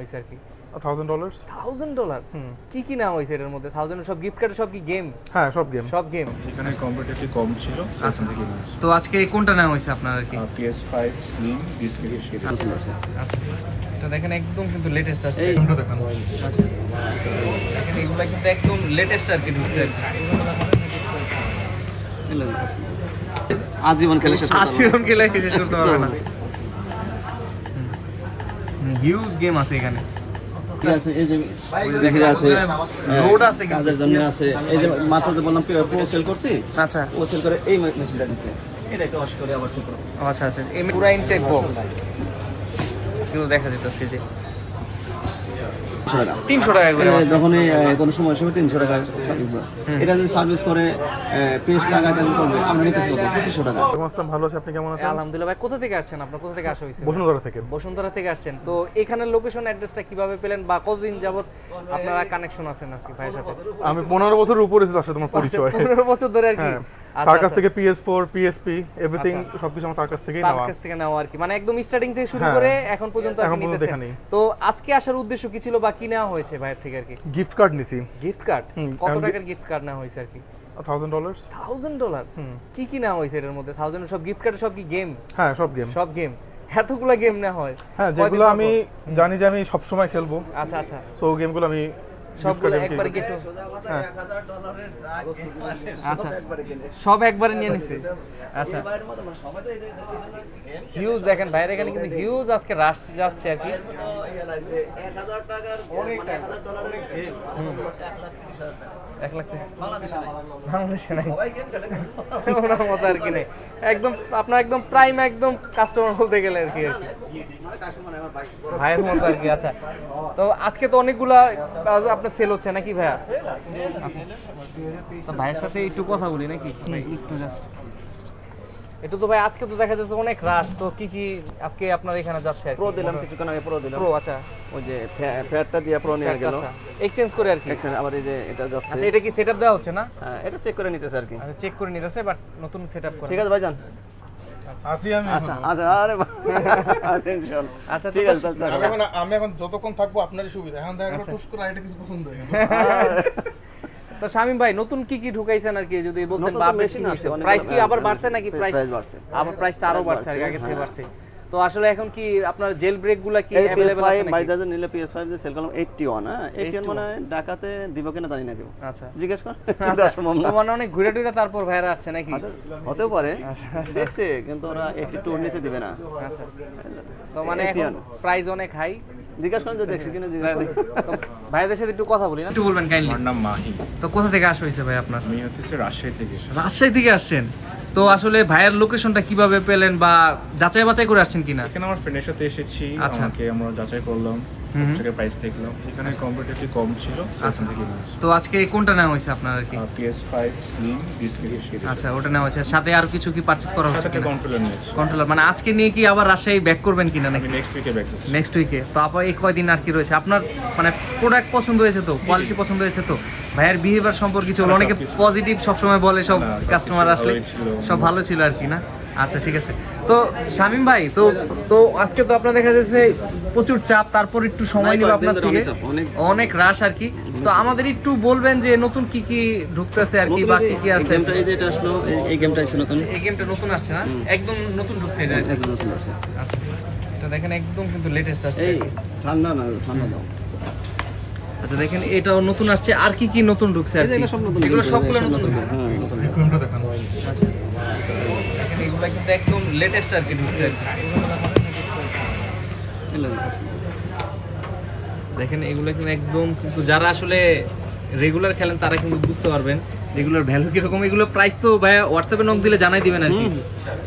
হইছে আর কি $1000 $1000 কি কি নাম হইছে এর মধ্যে 1000 সব গিফট কার্ড সব কি গেম হ্যাঁ সব গেম এখানে কম্পিটিটিভ কম ছিল আচ্ছা তো আজকে কোনটা নাম হইছে আপনার আর কি PS5 Slim ডিসপ্লে আচ্ছা এটা দেখেন একদম কিন্তু লেটেস্ট আসছে কোনটা দেখান আচ্ছা দেখেন এগুলা কিন্তু একদম লেটেস্ট আর কি ঢুকছে আজীবন খেলে শেষ করতে পারবে না হিউজ গেম আছে এখানে রোড আছে কাজের জন্য আছে এই যে মাত্র যে বললাম প্রো সেল করছি আচ্ছা প্রো সেল করে এই মেশিনটা দিচ্ছে এটা একটু ওয়াশ করে আবার সেল করব আচ্ছা আচ্ছা এই পুরা ইনটেক বক্স কিন্তু দেখা যাচ্ছে যে 300 টাকা করে যখনই কোনো সময় 300 টাকা সার্ভিস এটা যদি সার্ভিস করে পেস্ট লাগাতে করবে আমরা নিতেছি কত 2500 টাকা আসসালাম ভালো আছি আপনি কেমন আছেন আলহামদুলিল্লাহ ভাই কোথা থেকে আসছেন আপনার কোথা থেকে আসা হইছে বসুন্ধরা থেকে আসছেন তো এখানের লোকেশন অ্যাড্রেসটা কিভাবে পেলেন বা কতদিন যাবত আপনারা কানেকশন আছেন আজকে ভাইয়ের সাথে আমি 15 বছরের উপরে তার সাথে তোমার পরিচয় 15 বছর ধরে আর কি তার কাছ থেকে PS4 PSP এভরিথিং সবকিছু আমার তার কাছ থেকেই নেওয়া আর কি মানে একদম স্টার্টিং থেকে শুরু করে এখন পর্যন্ত আপনি নিতেছেন তো আজকে আসার উদ্দেশ্য কি ছিল বা কি নেওয়া হয়েছে ভাইয়ের থেকে আর কি গিফট কার্ড নিছি গিফট কার্ড কত টাকার গিফট কার্ড নেওয়া হয়েছে আর কি $1000 $1000 কি কি নেওয়া হয়েছে এর মধ্যে 1000 সব গিফট কার্ড সব কি গেম হ্যাঁ সব গেম এতগুলা গেম নেওয়া হয় হ্যাঁ যেগুলো আমি জানি যে আমি সব সময় খেলবো আচ্ছা আচ্ছা সো গেমগুলো আমি সবগুলো একবারে গেট আচ্ছা সব একবারে নিয়ে নিছে আচ্ছা হিউজ দেখেন বাইরে এখানে কিন্তু হিউজ আজকে রাশ যাচ্ছে আর কি 1000 টাকার অনেক $1000 গেম 1 লাখ বাংলাদেশে নাই ওনার মতো আর কি নেই একদম আপনার একদম প্রাইম একদম কাস্টমার বলতে গেলে আর কি ভাইয়ের মতো আর কি আচ্ছা তো আজকে তো অনেকগুলা আপনার সেল হচ্ছে নাকি ভাইয়া আচ্ছা তো ভাইয়ের সাথে একটু কথা বলি নাকি একটু জাস্ট একটু তো ভাই আজকে তো দেখা যাচ্ছে অনেক রাশ তো কি কি আজকে আপনার এখানে যাচ্ছে আর প্রো দিলাম কিছুক্ষণ আগে প্রো দিলাম প্রো আচ্ছা ওই যে ফ্যাটটা দিয়ে প্রো নিয়ে গেল এক্সচেঞ্জ করে আর কি এখানে আবার এই যে এটা যাচ্ছে আচ্ছা এটা কি সেটআপ দেওয়া হচ্ছে না হ্যাঁ এটা চেক করে নিতেছে আর কি আচ্ছা চেক করে নিতেছে বাট নতুন সেটআপ করে ঠিক আছে ভাইজান আসি আমি আচ্ছা আচ্ছা আরে আচ্ছা ইনশাআল্লাহ আচ্ছা ঠিক আছে আমি এখন যতক্ষণ থাকবো আপনারই সুবিধা এখন দেখা গেল টুস করে এটা কিছু পছন্দ হয়ে গেল তো শামিম ভাই নতুন কি কি ঢুকাইছেন আর কি যদি বলতেন বা মেশিন আছে প্রাইস কি আবার বাড়ছে নাকি প্রাইস বাড়ছে আবার প্রাইসটা আরো বাড়ছে আগে থেকে বাড়ছে তো আসলে এখন কি আপনার জেল ব্রেক গুলা কি अवेलेबल আছে নাকি বাইদাজে নিলে PS5 যে সেল করলাম 81 হ্যাঁ 81 মানে ঢাকাতে দিব কিনা জানি না কেউ আচ্ছা জিজ্ঞেস কর এটা সম্ভব না মানে অনেক ঘুরে টুরে তারপর ভাইরা আসছে নাকি হতেও পারে দেখছে কিন্তু ওরা 82 এর নিচে দিবে না আচ্ছা তো মানে এখন প্রাইস অনেক হাই জিজ্ঞেস করেন যে দেখছি কিনা জিজ্ঞেস করেন ভাইদের সাথে একটু কথা বলি না একটু বলবেন কাইন্ডলি আমার নাম মাহি তো কোথা থেকে আসা হয়েছে ভাই আপনার আমি হচ্ছে রাজশাহী থেকে রাজশাহী থেকে আসছেন তো আসলে ভাইয়ের লোকেশনটা কিভাবে পেলেন বা যাচাই বাছাই করে আসছেন কিনা এখানে আমার ফ্রেন্ডের সাথে এসেছি আচ্ছা। আমাকে আমরা যাচাই করলাম থেকে প্রাইস দেখলাম এখানে কম্পিটিটিভ কম ছিল আচ্ছা তো আজকে কোনটা নেওয়া হয়েছে আপনার আর কি PS5 Slim ডিসপ্লে আচ্ছা ওটা নেওয়া হয়েছে সাথে আর কিছু কি পারচেজ করা হচ্ছে সাথে কন্ট্রোলার নিয়েছি কন্ট্রোলার মানে আজকে নিয়ে কি আবার রাজশাহী ব্যাক করবেন কিনা নাকি আমি নেক্সট উইকে ব্যাক করছি নেক্সট উইকে তো আপা এই কয়দিন আর কি রয়েছে আপনার মানে প্রোডাক্ট পছন্দ হয়েছে তো কোয়ালিটি পছন্দ হয়েছে তো ভাইয়ের বিহেভিয়ার সম্পর্কে কিছু অনেকে পজিটিভ সবসময় বলে সব কাস্টমার আসলে সব ভালো ছিল আর কি না আচ্ছা ঠিক আছে তো শামিম ভাই তো তো আজকে তো আপনার দেখা যাচ্ছে প্রচুর চাপ তারপর একটু সময় নিব আপনার থেকে অনেক রাশ আর কি তো আমাদের একটু বলবেন যে নতুন কি কি ঢুকতেছে আর কি বা কি কি আছে গেমটা এই যে এটা আসলো এই গেমটা আছে নতুন এই গেমটা নতুন আসছে না একদম নতুন ঢুকছে এটা একদম নতুন আসছে আচ্ছা এটা দেখেন একদম কিন্তু লেটেস্ট আসছে এই ঠান্ডা না ঠান্ডা দাও আচ্ছা দেখেন এটাও নতুন আসছে আর কি কি নতুন ঢুকছে আর কি এগুলো সব নতুন এগুলো সবগুলো নতুন হ্যাঁ নতুন রিকোয়েন্টটা দেখান আচ্ছা দেখেন এগুলো কিন্তু একদম লেটেস্ট আর কি ঢুকছে দেখেন এগুলো কিন্তু একদম কিন্তু যারা আসলে রেগুলার খেলেন তারা কিন্তু বুঝতে পারবেন এগুলোর ভ্যালু কিরকম এগুলো প্রাইস তো ভাই হোয়াটসঅ্যাপে নক দিলে জানাই দিবেন আর কি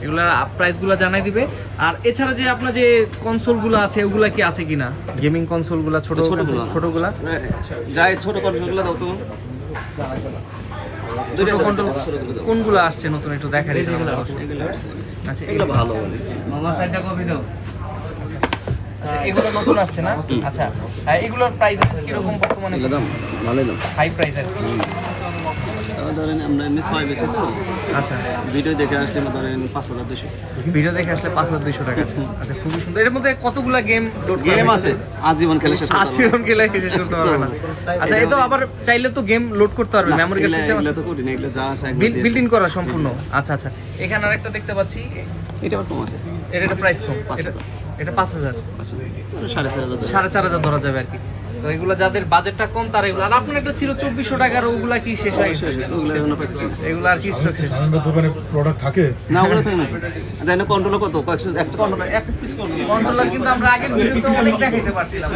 এগুলোর প্রাইসগুলো জানাই দিবে আর এছাড়া যে আপনার যে কনসোলগুলো আছে ওগুলা কি আছে কিনা গেমিং কনসোলগুলো ছোটগুলা যাই ছোট কন্ট্রোলগুলো দাও তো দুটো কন্ট্রোল কোনগুলো আসছে নতুন একটু দেখাই দিন আচ্ছা এগুলো ভালো মামা সাইডটা কপি দাও আচ্ছা এগুলো নতুন আসছে না আচ্ছা এগুলোর প্রাইস কি রকম বর্তমানে দাম ভালোই দাম হাই প্রাইস আর ধরেন আমরা এমনি 6 বেশি তো আচ্ছা ভিডিও দেখে আসলে ধরেন 5200 ভিডিও দেখে আসলে 5200 টাকা আছে। আচ্ছা খুবই সুন্দর। এর মধ্যে কতগুলা গেম লোড গেম আছে আজীবন খেলে শেষ করতে পারবো। আজীবন খেলে শেষ করতে পারবে না। আচ্ছা এই তো আবার চাইলে তো গেম লোড করতে পারবে, মেমরি কার্ড সিস্টেম আছে, এগুলো তো করি না, এগুলো যা আছে বিল্ট ইন করা সম্পূর্ণ। আচ্ছা আচ্ছা, এখানে আরেকটা দেখতে পাচ্ছি, এটা আবার কম আছে এর একটা প্রাইস কম, এটা 5000 4500 ধরা যাবে আর কি। তো এগুলো যাদের বাজেটটা কম তারা এগুলো, আর আপনার একটা ছিল 2400 টাকার, ওগুলা কি শেষ হয়ে গেছে? ওগুলো এখনো পাইতেছি না। এগুলো আর কি স্টক শেষ? আমাদের দোকানে প্রোডাক্ট থাকে না ওগুলো থাকে না। এটা এনে কন্ট্রোল কত কয়েকশো একটা কন্ট্রোল এক পিস কন্ট্রোল কন্ট্রোলার কিন্তু আমরা আগে ভিডিওতে অনেক দেখাইতে পারছিলাম।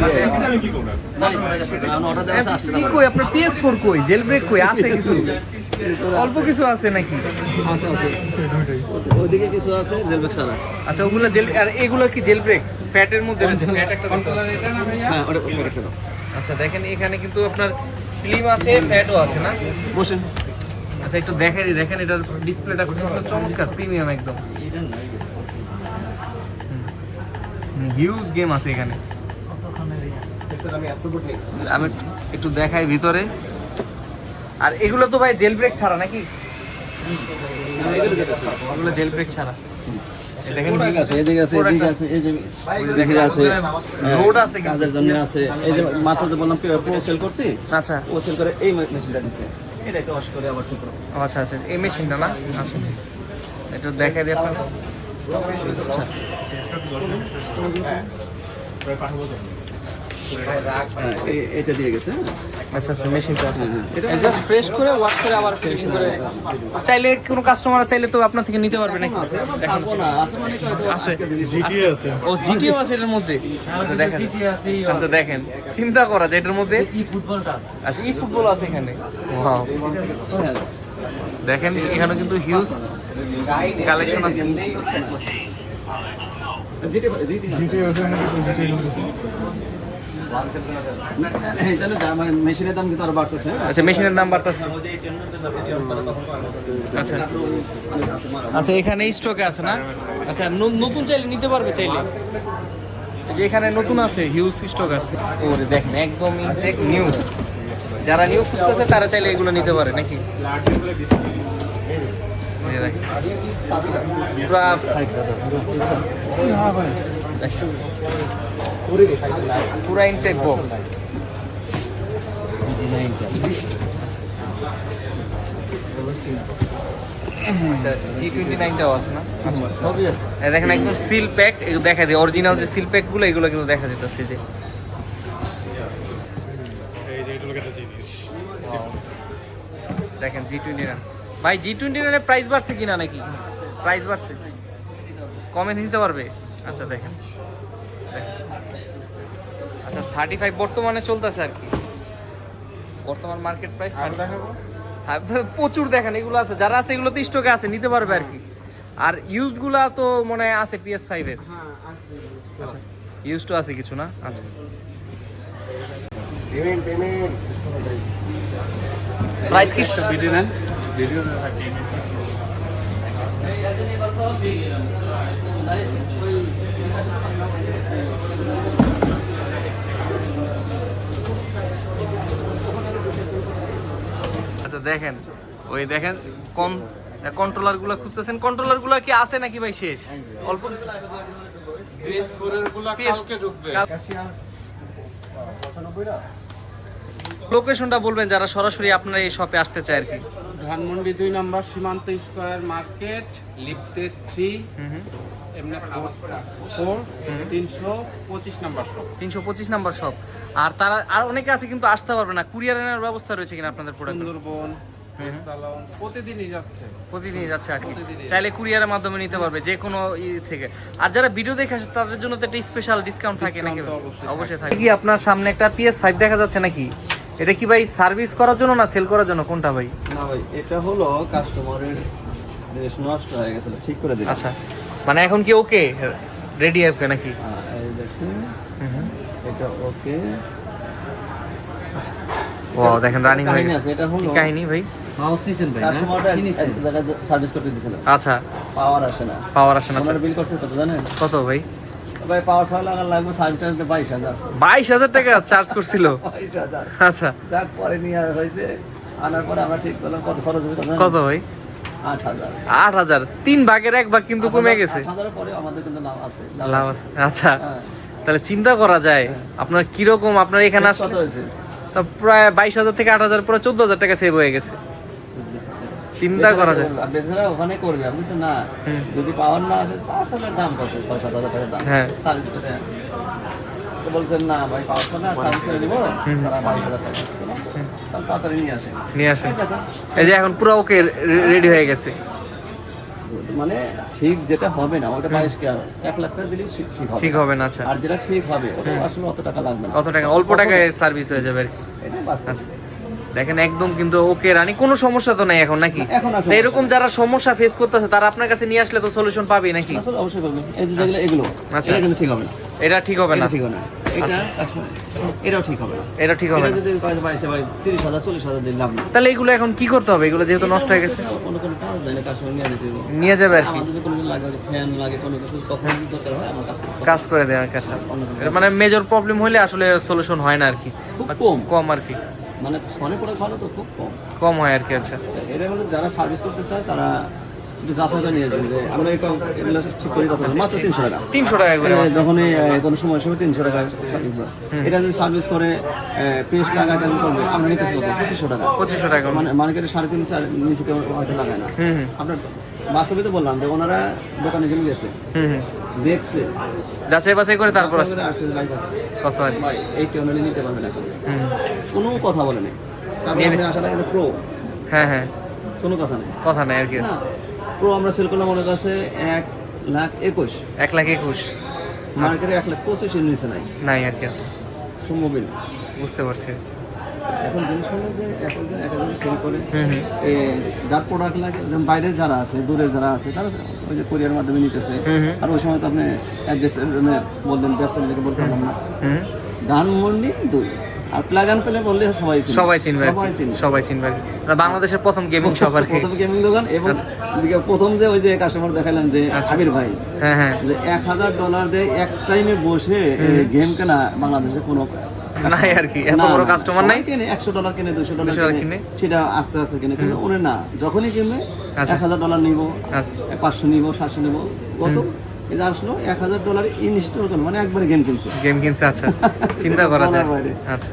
অর্ডার দেওয়া আছে আসলে কি কই আপনার PS4 কই, জেল ব্রেক কই, আছে কিছু অল্প কিছু আছে নাকি? আছে আছে ওইদিকে কিছু আছে জেলবেক সারা। আচ্ছা ওগুলো জেল, আর এগুলো কি জেল ব্রেক ফ্যাটের মধ্যে রয়েছে? ফ্যাট একটা কন্ট্রোলার এটা না ভাইয়া? হ্যাঁ ওটা একটা দাও। আচ্ছা দেখেন এখানে কিন্তু আপনার স্লিম আছে, ফ্যাটও আছে না? বসেন আচ্ছা একটু দেখাই দিই, দেখেন এটার ডিসপ্লেটা খুব চমৎকার, প্রিমিয়াম একদম। হিউজ গেম আছে এখানে। আমি একটু দেখাই ভিতরে। আর এগুলো তো ভাই জেল ব্রেক ছাড়া নাকি? এগুলো জেল ব্রেক ছাড়া। এই দেখেন প্রোডাক্ট আছে, এদিকে আছে, এদিকে আছে, এই যে দেখে আছে, লোড আছে কিন্তু। কাজের জন্য আছে। এই যে মাত্র যে বললাম প্রো সেল করছি, আচ্ছা ও সেল করে এই মেশিনটা দিচ্ছে, এটা একটু ওয়াশ করে আবার সেল করো। আচ্ছা আচ্ছা, এই মেশিনটা না? আচ্ছা একটু দেখাই দিই আপনার। আচ্ছা হ্যাঁ, এটা দিয়ে গেছে। আচ্ছা আচ্ছা, মেশিনটা আছে, এটা জাস্ট ফ্রেশ করে ওয়াশ করে আবার ফিনিশিং করে। চাইলে কোনো কাস্টমার চাইলে তো আপনার থেকে নিতে পারবে নাকি? দেখেন পাবো না, আছে মানে হয়তো আছে। আজকে দিন জিটিএ আছে। ও জিটিও আছে এটার মধ্যে? আচ্ছা দেখেন, আচ্ছা দেখেন, চিন্তা করা যায় এটার মধ্যে আচ্ছা ই ফুটবল আছে এখানে। ওয়াও, দেখেন এখানে কিন্তু হিউজ কালেকশন আছে। জিটি জিটি জিটিএ আছে নাকি? তো জিটিএ কিন্তু এই জন্য মেশিনের দাম কিন্তু আরো বাড়তেছে। আচ্ছা মেশিনের নাম বাড়তেছে। আচ্ছা আচ্ছা, এখানে স্টকে আছে না? আচ্ছা নতুন চাইলে নিতে পারবে চাইলে, এই যে এখানে নতুন আছে, হিউজ স্টক আছে। ওরে দেখেন একদম ইনটেক নিউ, যারা নিউ খুঁজতেছে তারা চাইলে এগুলো নিতে পারে নাকি? এই যে দেখেন, পুরা ইনটেক বক্স। আচ্ছা G29টাও আছে না? আচ্ছা এই দেখেন একদম সিল প্যাক, এগুলো দেখা যায় অরিজিনাল যে সিল প্যাক গুলো, এগুলো কিন্তু দেখা যেতেছে যে। এই যে এটা লোকের জিনিস। দেখেন G29 ভাই, G29 এর প্রাইস বাড়ছে কিনা নাকি? প্রাইস বাড়ছে, কমে নিতে পারবে। আচ্ছা দেখেন, আচ্ছা 35 বর্তমানে চলতেছে আর কি, বর্তমান মার্কেট প্রাইস। প্রচুর দেখেন এগুলো আছে, যারা আছে এগুলো তো স্টকে আছে, নিতে পারবে আর কি। আর ইউজড গুলা তো মনে হয় আছে PS5 এর। আচ্ছা ইউজড আছে কিছু না? আচ্ছা প্রাইস কি? আচ্ছা দেখেন, ওই দেখেন কম কন্ট্রোলার গুলা খুঁজতেছেন, কন্ট্রোলার গুলা কি আছে নাকি ভাই? শেষ অল্প কিছু। লোকেশনটা বলবেন যারা সরাসরি আপনার এই শপে আসতে চায় আর কি। ধানমন্ডি 2 নম্বর সীমান্ত স্কয়ার মার্কেট, লিফটেড 3, এমনি 4, 325 নম্বর শপ। 325 number shop. আর তারা আর অনেকে আছে কিন্তু আসতে পারবে না, কুরিয়ার এর ব্যবস্থা রয়েছে কিনা আপনাদের প্রোডাক্ট? সুন্দরবন, সালন প্রতিদিনই যাচ্ছে। প্রতিদিনই যাচ্ছে আর কি, চাইলে কুরিয়ারের মাধ্যমে নিতে পারবে যে কোনো থেকে। আর যারা ভিডিও দেখে আসে তাদের জন্য তো একটা স্পেশাল ডিসকাউন্ট থাকে নাকি? অবশ্যই থাকে। কি আপনার সামনে একটা PS5 দেখা যাচ্ছে নাকি? এটা কি ভাই সার্ভিস করার জন্য না সেল করার জন্য, কোনটা ভাই? না ভাই, এটা হলো কাস্টমারের জিনিস নষ্ট হয়ে গেছিল, ঠিক করে দিলাম। আচ্ছা মানে এখন কি ওকে রেডি আছে নাকি? এই দেখুন এটা ওকে। আচ্ছা ও দেখেন রানিং হয়ে কাহিনী গেছে। আছে, এটা হলো কি কাহিনী ভাই? মাউস নিছেন ভাই? কাস্টমারটা এক জায়গায় সার্ভিস করতে দিয়েছিল, আচ্ছা পাওয়ার আসে না। পাওয়ার আসে না। ওনারা বিল করছে কত জানেন? কত ভাই? ভাই পাওয়ার ছাড়া লাগার লাগবে সার্ভিস টার্ভিস 22,000। 22,000 টাকা চার্জ করছিল? 22,000। আচ্ছা যাক পরে নিয়ে আর হয়েছে আনার পরে আমরা ঠিক করলাম কত খরচ হবে কত ভাই? 8,000। 8,000, 3 ভাগের 1 ভাগ কিন্তু কমে গেছে। 8,000 পরে আমাদের কিন্তু লাভ আছে। লাভ আছে। আচ্ছা, হ্যাঁ। তাহলে চিন্তা করা যায় আপনার কিরকম, আপনার এখানে কত আসলে হয়েছে? তো প্রায় 22,000 থেকে 8,000 পুরো 14,000 টাকা সেভ হয়ে গেছে। চিন্তা করা যায়। আর বেচারা ওখানে করবে, আপনি বলছেন না যদি পাওয়ার না আসে, পাওয়ার সেলের দাম কত? 6-7 হাজার টাকার দাম। হ্যাঁ। সার্ভিস করে তো বলছেন না ভাই পাওয়ার সেল না সার্ভিস করে দিব, তারা 22,000 টাকা। তাহলে তাড়াতাড়ি নিয়ে আসে। নিয়ে আসেন। এই যে এখন পুরো ওকে রেডি হয়ে গেছে। মানে ঠিক যেটা হবে না ওটা 22 কে 1 লাখ টাকা দিলে ঠিক হবে। ঠিক হবে না। আচ্ছা, আর যেটা ঠিক হবে ওটা আসলে অত টাকা লাগবে না। কত টাকা? অল্প টাকায় সার্ভিস হয়ে যাবে আর কি। এটা বাস্তব। আচ্ছা, দেখেন একদম কিন্তু ওকে রানি, কোনো সমস্যা তো নাই এখন নাকি? এখন আর তো এরকম যারা সমস্যা ফেস করতেছে তারা আপনার কাছে নিয়ে আসলে তো সলিউশন পাবেই নাকি? আসলে অবশ্যই করবেন। এই যে যেগুলো এগুলো আচ্ছা। এটা কিন্তু ঠিক হবে না। এটা ঠিক হবে না। এটা ঠিক হবে না। এটা আসলে এটাও ঠিক হবে না। এটা ঠিক হবে এটা না। যদি 22 ভাই 30,000 40,000 দিন লাভ নেই। তাহলে এগুলো এখন কি করতে হবে? এগুলো যেহেতু নষ্ট হয়ে গেছে, কোনো কোনো কাজ নাই, কাস্টমার নিয়ে যেতে হবে। নিয়ে যাবে আর কি, আমাদের যদি কোনো কিছু লাগে, ফ্যান লাগে, কোনো কিছু তখন যদি দরকার হয় আমরা কাজ করব। কাজ করে দেওয়ার কাছে। এটা মানে মেজর প্রবলেম হলে আসলে সলিউশন হয় না আর কি, খুব কম। কম আর কি, মানে ফোনে পড়ে ভালো তো খুব কম। কম হয় আর কি। আচ্ছা, এটা মানে যারা সার্ভিস করতে চায় তারা একটু যাচাই করে নিয়ে যাবে যে আমরা এই এগুলো ঠিক করি কত মাত্র 300 টাকা। 300 টাকা করে মাত্র। যখন কোনো সময় 300 টাকা সার্ভিস দেয়। এটা যদি সার্ভিস করে পেস্ট লাগায় তাহলে করবে আমরা নিতেছি কত 2500 টাকা। 2500 টাকা। মানে মার্কেটে 3.5-4 নিচে কেউ হয়তো লাগায় না। হুম আপনার বাস্তবে তো বললাম যে ওনারা দোকানে কিনে গেছে, হুম হুম, দেখছে, যাচাই বাছাই করে তারপর আসে। আসছে ভাই কত আর কি। ভাই এই টেনলি নিতে পারবে না, হুম, কোনো কথা বলে নেই। তারপরে নিয়ে আপনি নিছে। আসাটা কিন্তু প্রো, হ্যাঁ হ্যাঁ, কোনো কথা নেই। কথা নাই আর কি। না প্রো আমরা সেল করলাম ওনার কাছে 1,21,000, 1,21,000 মার্কেটে 1,25,000 এর নিচে নাই, নাই আর কি। আচ্ছা, সম্ভবই না। বুঝতে পারছি। এখন জিনিস হলো যে একজন সেল করে হুম হুম, যার প্রোডাক্ট লাগে, যেমন বাইরের যারা আছে, দূরে যারা আছে, তারা ওই যে কোরিয়ার মাধ্যমে নিতেছে। হুম হুম, আর ওই সময় তো আপনি অ্যাড্রেসের জন্য বললেন, ব্যস্ত নিজেকে বলতে পারলাম না। হুম, ধানমন্ডি 2 আর প্লাগ অ্যান্ড প্লে বললে সবাই চিনবে। সবাই চিনবে আর সবাই কি, চিনবে। সবাই চিনবে আর কি। মানে বাংলাদেশের প্রথম গেমিং শপ আর কি। প্রথম গেমিং দোকান। এবং আচ্ছা। এদিকে প্রথম যে ওই যে কাস্টমার দেখালাম যে আচ্ছা। আবির ভাই, হ্যাঁ হ্যাঁ, যে $1,000 দিয়ে এক টাইমে বসে গেম কেনা বাংলাদেশে কোনো নাই আর কি, এত বড় কাস্টমার নাই। কিনে $100 কিনে $200 $200 কিনে কিনে। সেটা আস্তে আস্তে কিনে, কিন্তু উনি না, যখনই কিনবে আচ্ছা। $1,000 নিব, আচ্ছা, 500 নিব, 700 নিব, কত এটা আসলো $1,000 ইনস্টল করলো, মানে একবারে গেম কিনছে। গেম কিনছে। আচ্ছা, চিন্তা করা যায়। বলার বাইরে। আচ্ছা।